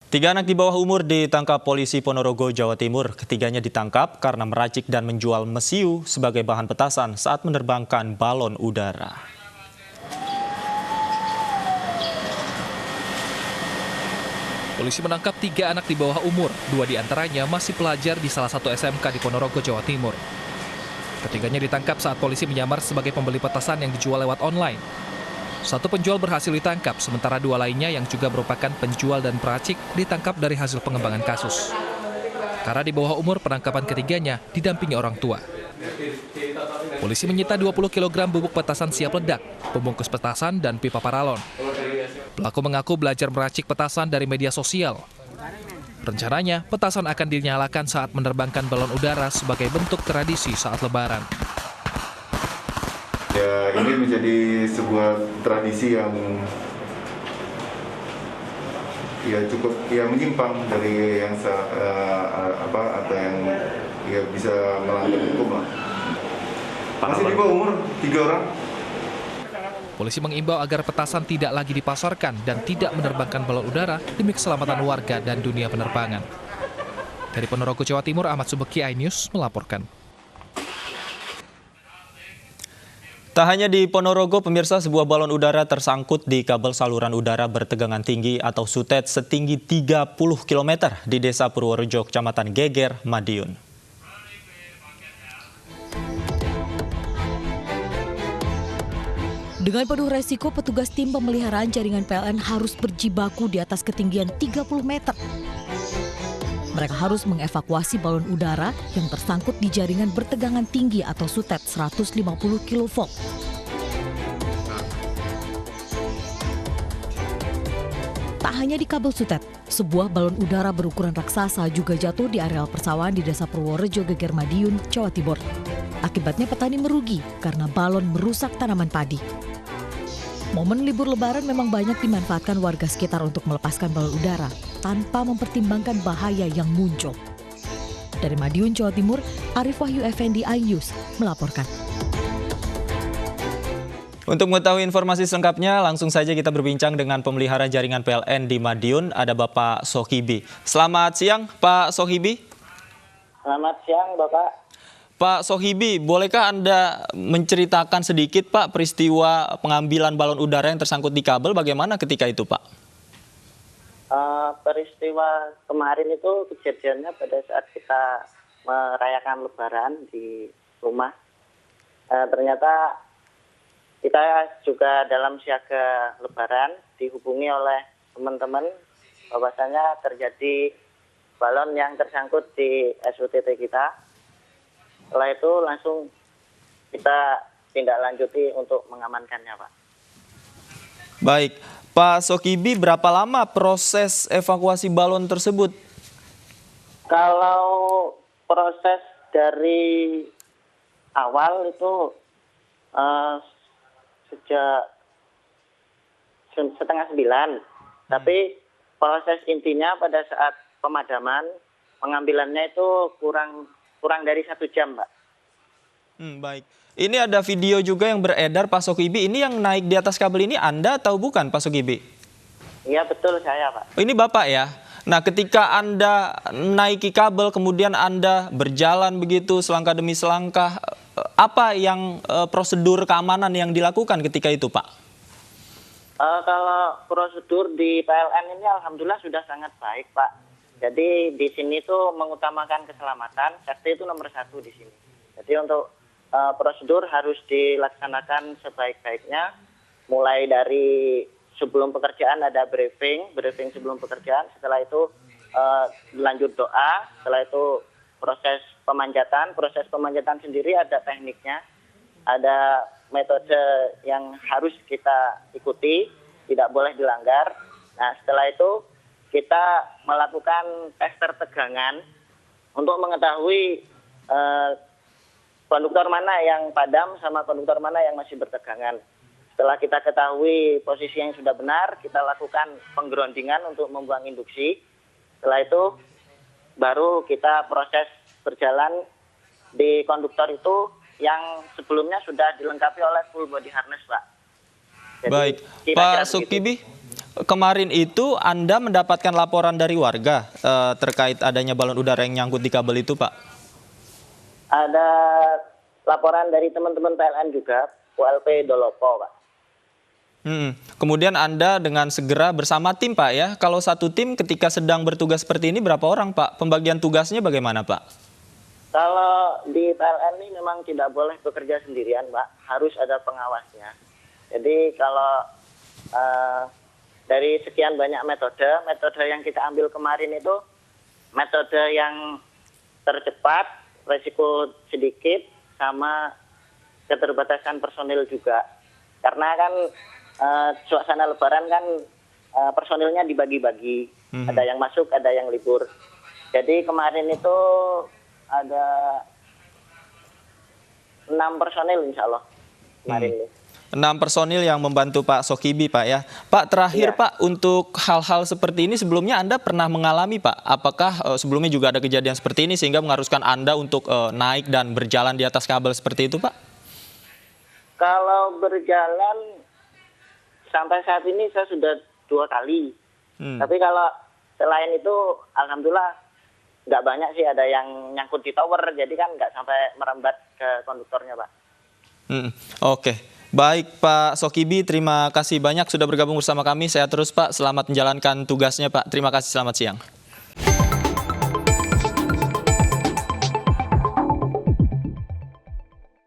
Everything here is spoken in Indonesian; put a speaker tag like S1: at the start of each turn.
S1: Tiga anak di bawah umur ditangkap polisi Ponorogo, Jawa Timur. Ketiganya ditangkap karena meracik dan menjual mesiu sebagai bahan petasan saat menerbangkan balon udara.
S2: Polisi menangkap tiga anak di bawah umur, dua diantaranya masih pelajar di salah satu SMK di Ponorogo, Jawa Timur. Ketiganya ditangkap saat polisi menyamar sebagai pembeli petasan yang dijual lewat online. Satu penjual berhasil ditangkap, sementara dua lainnya yang juga merupakan penjual dan peracik ditangkap dari hasil pengembangan kasus. Karena di bawah umur, penangkapan ketiganya didampingi orang tua. Polisi menyita 20 kg bubuk petasan siap ledak, pembungkus petasan, dan pipa paralon. Pelaku mengaku belajar meracik petasan dari media sosial. Rencananya, petasan akan dinyalakan saat menerbangkan balon udara sebagai bentuk tradisi saat Lebaran.
S3: Ya, ini menjadi sebuah tradisi yang cukup menyimpang dari yang atau yang bisa melanggar hukum lah. Masih di bawah umur 3 orang.
S2: Polisi mengimbau agar petasan tidak lagi dipasarkan dan tidak menerbangkan balon udara demi keselamatan warga dan dunia penerbangan. Dari Ponorogo, Jawa Timur, Ahmad Subeki, iNews melaporkan.
S1: Tak hanya di Ponorogo, pemirsa, sebuah balon udara tersangkut di kabel saluran udara bertegangan tinggi atau SUTET setinggi 30 km di Desa Purworejo, Kecamatan Geger, Madiun.
S4: Dengan penuh resiko, petugas tim pemeliharaan jaringan PLN harus berjibaku di atas ketinggian 30 meter. Mereka harus mengevakuasi balon udara yang tersangkut di jaringan bertegangan tinggi atau SUTET 150 kV. Tak hanya di kabel SUTET, sebuah balon udara berukuran raksasa juga jatuh di areal persawahan di Desa Purworejo, Geger, Madiun, Jawa Timur. Akibatnya petani merugi karena balon merusak tanaman padi. Momen libur Lebaran memang banyak dimanfaatkan warga sekitar untuk melepaskan balon udara tanpa mempertimbangkan bahaya yang muncul. Dari Madiun, Jawa Timur, Arif Wahyu Effendi, iNews melaporkan.
S1: Untuk mengetahui informasi selengkapnya, langsung saja kita berbincang dengan pemelihara jaringan PLN di Madiun, ada Bapak Sohibi. Selamat siang, Pak Sohibi.
S5: Selamat siang, Bapak.
S1: Pak Sohibi, bolehkah Anda menceritakan sedikit, Pak, peristiwa pengambilan balon udara yang tersangkut di kabel, bagaimana ketika itu, Pak?
S5: Peristiwa kemarin itu kejadiannya pada saat kita merayakan Lebaran di rumah. Ternyata kita juga dalam siaga Lebaran dihubungi oleh teman-teman bahwasanya terjadi balon yang tersangkut di SUTT kita. Setelah itu langsung kita tindak lanjuti untuk mengamankannya, Pak.
S1: Baik, Pak Sohibi, berapa lama proses evakuasi balon tersebut?
S5: Kalau proses dari awal itu sejak 8:30, tapi proses intinya pada saat pemadaman, pengambilannya itu kurang dari 1 jam, Pak.
S1: Baik. Ini ada video juga yang beredar, Pak Sohibi. Ini yang naik di atas kabel ini Anda atau bukan, Pak Sohibi?
S5: Iya, betul, saya, Pak.
S1: Ini Bapak ya? Nah, ketika Anda naiki kabel, kemudian Anda berjalan begitu selangkah demi selangkah, apa yang prosedur keamanan yang dilakukan ketika itu, Pak?
S5: Kalau prosedur di PLN ini alhamdulillah sudah sangat baik, Pak. Jadi di sini tuh mengutamakan keselamatan, safety itu nomor 1 di sini. Jadi untuk prosedur harus dilaksanakan sebaik-baiknya, mulai dari sebelum pekerjaan ada briefing sebelum pekerjaan, setelah itu lanjut doa, setelah itu proses pemanjatan sendiri ada tekniknya, ada metode yang harus kita ikuti, tidak boleh dilanggar. Nah, setelah itu kita melakukan tes tertegangan untuk mengetahui konduktor mana yang padam sama konduktor mana yang masih bertegangan. Setelah kita ketahui posisi yang sudah benar, kita lakukan penggroundingan untuk membuang induksi. Setelah itu baru kita proses berjalan di konduktor itu yang sebelumnya sudah dilengkapi oleh full body harness, Pak.
S1: Jadi, baik, Pak Sohibi. Kemarin itu Anda mendapatkan laporan dari warga terkait adanya balon udara yang nyangkut di kabel itu, Pak?
S5: Ada laporan dari teman-teman PLN juga, ULP Dolopo, Pak.
S1: Kemudian Anda dengan segera bersama tim, Pak, ya. Kalau satu tim ketika sedang bertugas seperti ini berapa orang, Pak? Pembagian tugasnya bagaimana, Pak?
S5: Kalau di PLN ini memang tidak boleh bekerja sendirian, Pak. Harus ada pengawasnya. Jadi kalau dari sekian banyak metode yang kita ambil kemarin itu metode yang tercepat, resiko sedikit, sama keterbatasan personil juga. Karena kan suasana Lebaran kan personilnya dibagi-bagi. Ada yang masuk, ada yang libur. Jadi kemarin itu ada 6 personil insya Allah kemarin ini.
S1: 6 personil yang membantu Pak Sokibi, Pak, ya. Pak, terakhir,
S5: Iya.
S1: Pak, untuk hal-hal seperti ini sebelumnya Anda pernah mengalami, Pak? Apakah sebelumnya juga ada kejadian seperti ini sehingga mengharuskan Anda untuk naik dan berjalan di atas kabel seperti itu, Pak?
S5: Kalau berjalan sampai saat ini saya sudah 2 kali. Tapi kalau selain itu alhamdulillah nggak banyak sih ada yang nyangkut di tower, jadi kan nggak sampai merambat ke konduktornya, Pak.
S1: Oke. Baik, Pak Sokibi, terima kasih banyak sudah bergabung bersama kami. Sehat terus, Pak. Selamat menjalankan tugasnya, Pak. Terima kasih, selamat siang.